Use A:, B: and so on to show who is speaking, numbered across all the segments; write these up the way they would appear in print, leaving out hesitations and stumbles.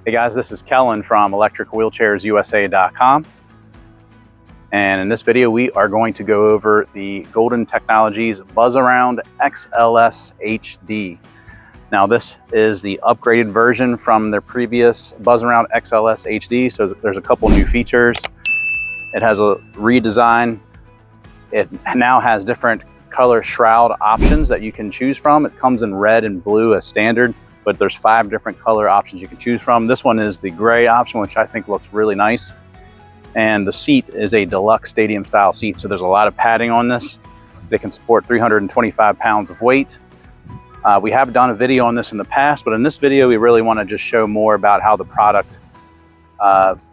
A: Hey guys, this is Kellen from electricwheelchairsusa.com. And in this video, we are going to go over the Golden Technologies Buzz Around XLS HD. Now this is the upgraded version from their previous Buzz Around XLS HD. So there's a couple new features. It has a redesign. It now has different color shroud options that you can choose from. It comes in red and blue as standard, but there's 5 different color options you can choose from. This one is the gray option, which I think looks really nice. And the seat is a deluxe stadium style seat. So there's a lot of padding on this. They can support 325 pounds of weight. We have done a video on this in the past, but in this video, we really want to just show more about how the product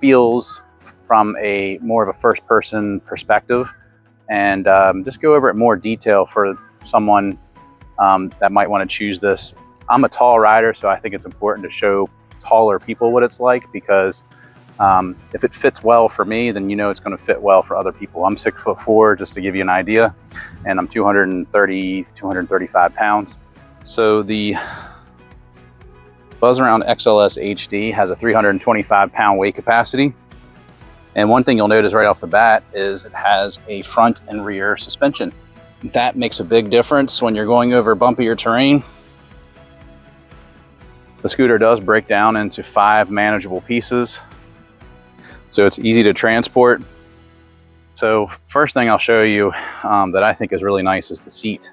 A: feels from a more of a first person perspective, and just go over it in more detail for someone that might want to choose this. I'm a tall rider, so I think it's important to show taller people what it's like, because if it fits well for me, then you know it's going to fit well for other people. I'm 6'4", just to give you an idea, and I'm 235 pounds. So the Buzz Around XLS HD has a 325 pound weight capacity. And one thing you'll notice right off the bat is it has a front and rear suspension. That makes a big difference when you're going over bumpier terrain. The scooter does break down into 5 manageable pieces, so it's easy to transport. So first thing I'll show you that I think is really nice is the seat.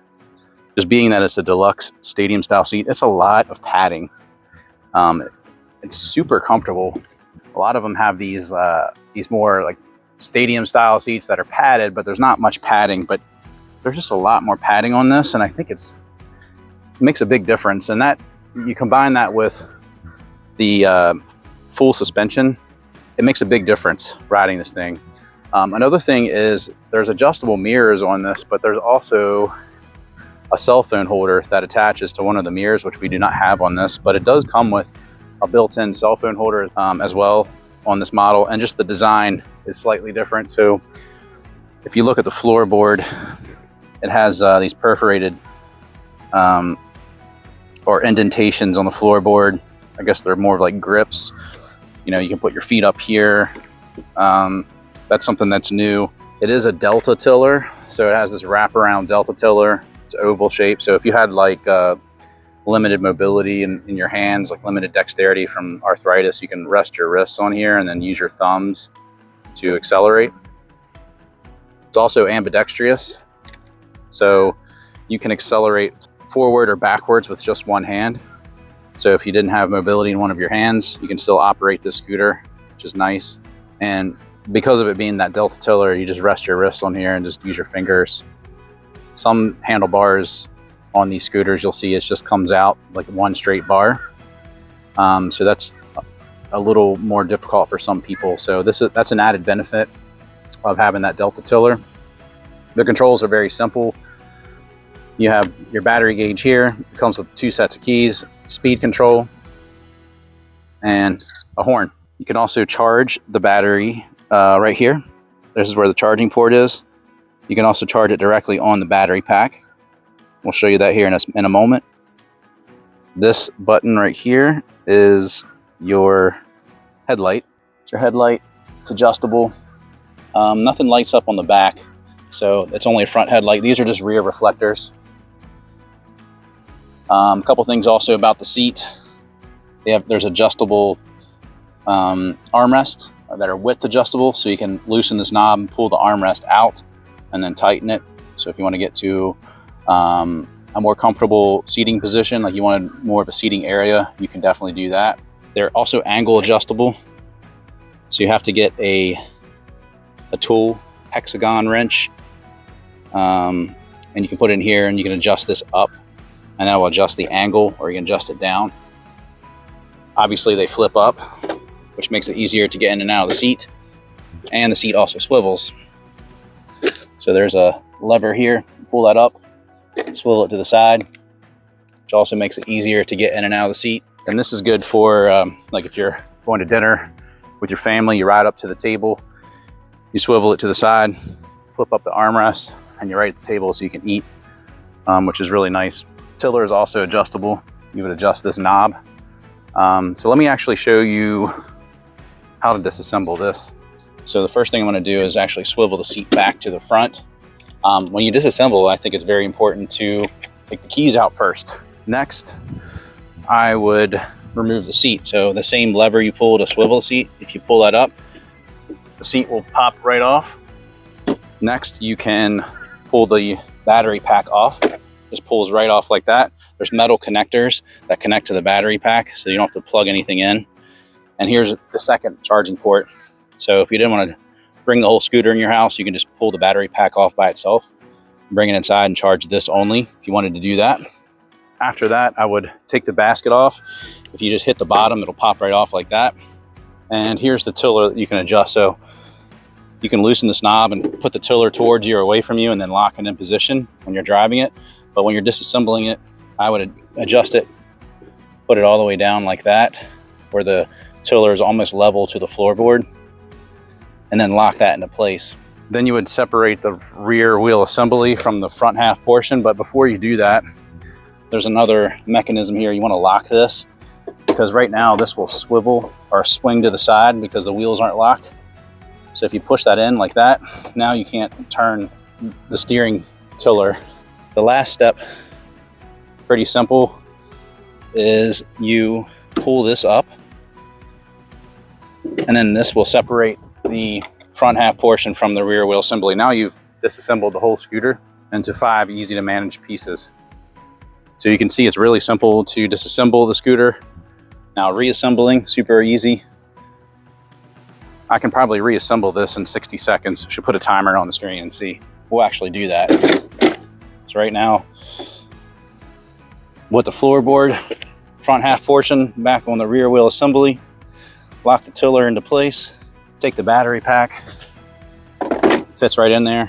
A: Just being that it's a deluxe stadium style seat, it's a lot of padding. It's super comfortable. A lot of them have these more like stadium style seats that are padded, but there's not much padding, but there's just a lot more padding on this. And I think it makes a big difference. And that you combine that with the full suspension, it makes a big difference riding this thing. Another thing is there's adjustable mirrors on this, but there's also a cell phone holder that attaches to one of the mirrors, which we do not have on this, but it does come with a built-in cell phone holder as well on this model. And just the design is slightly different. So if you look at the floorboard, it has these perforated or indentations on the floorboard. I guess they're more of like grips. You know, you can put your feet up here. That's something that's new. It is a Delta tiller, so it has this wraparound Delta tiller. It's oval shape. So if you had like limited mobility in your hands, like limited dexterity from arthritis, you can rest your wrists on here and then use your thumbs to accelerate. It's also ambidextrous, so you can accelerate forward or backwards with just one hand. So if you didn't have mobility in one of your hands, you can still operate this scooter, which is nice. And because of it being that Delta tiller, you just rest your wrists on here and just use your fingers. Some handlebars on these scooters, you'll see it just comes out like one straight bar. So that's a little more difficult for some people. So that's an added benefit of having that Delta tiller. The controls are very simple. You have your battery gauge here. It comes with 2 sets of keys, speed control, and a horn. You can also charge the battery right here. This is where the charging port is. You can also charge it directly on the battery pack. We'll show you that here in a moment. This button right here is your headlight. It's your headlight. It's adjustable. Nothing lights up on the back, so it's only a front headlight. These are just rear reflectors. A couple things also about the seat. There's adjustable armrest that are width adjustable, so you can loosen this knob and pull the armrest out and then tighten it. So if you want to get to a more comfortable seating position, like you wanted more of a seating area, you can definitely do that. They're also angle adjustable, so you have to get a tool hexagon wrench, and you can put it in here and you can adjust this up, and that will adjust the angle, or you can adjust it down. Obviously they flip up, which makes it easier to get in and out of the seat, and the seat also swivels. So there's a lever here, pull that up, swivel it to the side, which also makes it easier to get in and out of the seat. And this is good for like if you're going to dinner with your family, you ride up to the table, you swivel it to the side, flip up the armrest, and you're right at the table so you can eat, which is really nice. Tiller is also adjustable. You would adjust this knob So let me actually show you how to disassemble this. So the first thing I'm going to do is actually swivel the seat back to the front. When you disassemble, I think it's very important to take the keys out first. Next, I would remove the seat. So the same lever you pull to swivel the seat, if you pull that up, the seat will pop right off. Next, you can pull the battery pack off. Just pulls right off like that. There's metal connectors that connect to the battery pack, so you don't have to plug anything in. And here's the second charging port. So if you didn't want to bring the whole scooter in your house, you can just pull the battery pack off by itself, bring it inside and charge this only if you wanted to do that. After that, I would take the basket off. If you just hit the bottom, it'll pop right off like that. And here's the tiller that you can adjust. So you can loosen this knob and put the tiller towards you or away from you and then lock it in position when you're driving it. But when you're disassembling it, I would adjust it, put it all the way down like that, where the tiller is almost level to the floorboard, and then lock that into place. Then you would separate the rear wheel assembly from the front half portion. But before you do that, there's another mechanism here. You want to lock this, because right now this will swivel or swing to the side because the wheels aren't locked. So if you push that in like that, now you can't turn the steering tiller. The last step, pretty simple, is you pull this up, and then this will separate the front half portion from the rear wheel assembly. Now you've disassembled the whole scooter into 5 easy to manage pieces. So you can see it's really simple to disassemble the scooter. Now reassembling, super easy. I can probably reassemble this in 60 seconds. Should put a timer on the screen and see. We'll actually do that. So right now, with the floorboard, front half portion back on the rear wheel assembly, lock the tiller into place, take the battery pack, fits right in there,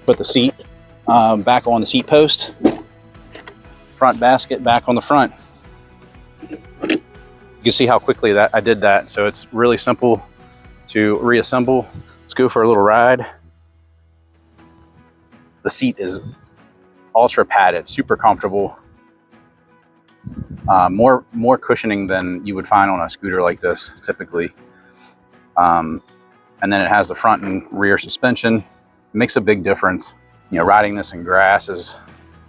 A: put the seat back on the seat post, front basket back on the front. You can see how quickly that I did that. So it's really simple to reassemble. Let's go for a little ride. The seat is ultra padded, super comfortable. More cushioning than you would find on a scooter like this typically. And then it has the front and rear suspension. It makes a big difference. You know, riding this in grass is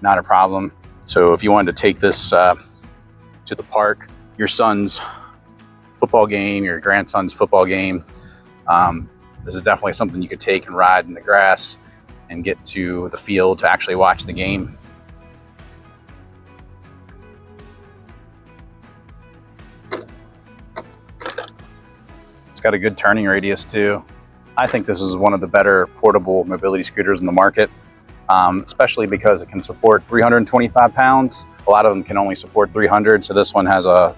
A: not a problem. So if you wanted to take this to the park, your son's football game, your grandson's football game, this is definitely something you could take and ride in the grass and get to the field to actually watch the game. It's got a good turning radius too. I think this is one of the better portable mobility scooters in the market, especially because it can support 325 pounds. A lot of them can only support 300, so this one has a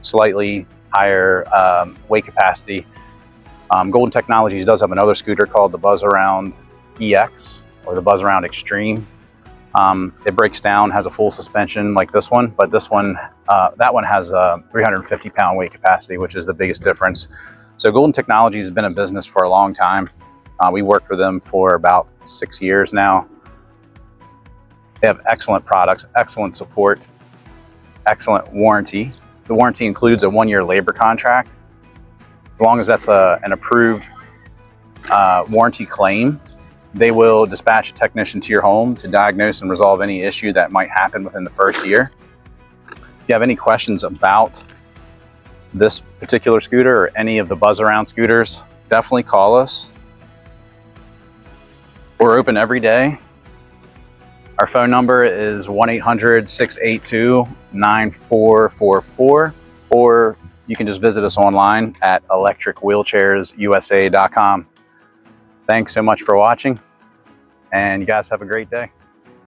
A: slightly higher weight capacity. Golden Technologies does have another scooter called the Buzz Around EX or the Buzz Around Extreme. It breaks down, has a full suspension like this one, but this one, that one has a 350 pound weight capacity, which is the biggest difference. So Golden Technologies has been in business for a long time. We worked for them for about 6 years now. They have excellent products, excellent support, excellent warranty. The warranty includes a 1-year labor contract. As long as that's an approved warranty claim, they will dispatch a technician to your home to diagnose and resolve any issue that might happen within the first year. If you have any questions about this particular scooter or any of the Buzz Around scooters, definitely call us. We're open every day. Our phone number is 1-800-682-9444, or you can just visit us online at electricwheelchairsusa.com. Thanks so much for watching, and you guys have a great day.